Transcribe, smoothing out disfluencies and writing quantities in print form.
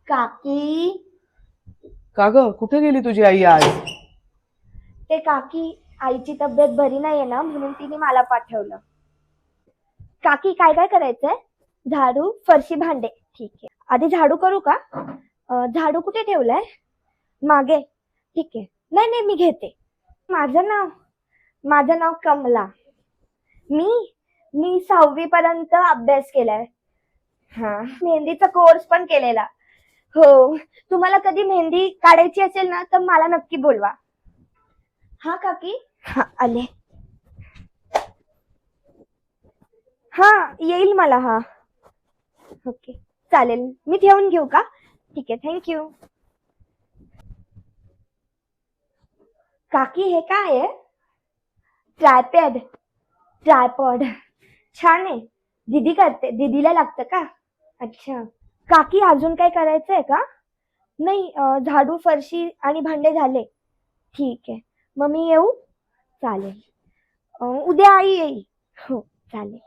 काकी. का ग, कुठे गेली तुझी आई आज? ते काकी, आईची तब्येत बरी नाहीये ना, म्हणून तिने मला पाठवलं. काकी, काय काय करायचंय? झाडू, फरशी, भांडे. ठीक आहे, आधी झाडू करू का? झाडू कुठे ठेवलाय? मागे. ठीक आहे, नाही नाही, मी घेते. माझं नाव कमला. मी मी 6वी पर्यंत अभ्यास केलाय. हा, मेहंदीचा कोर्स पण केलेला. हो, तुम्हाला कधी मेहंदी काढायची असेल ना, तर मला नक्की बोलवा. हा काकी. हा, आले. हा, येईल मला. हा, ओके, चालेल. मी ठेवून घेऊ का? ठीक आहे, थँक्यू. काकी, हे काय आहे? ट्रायपॅड. ट्रायपॉड. छान आहे. दीदी करते, दीदीला लागतं का? अच्छा. काकी, अजून काय करायचंय का? नाही, झाडू, फरशी आणि भांडे झाले. ठीक आहे, मग मी येऊ? चालेल. उद्या आई येईल. हो, चालेल.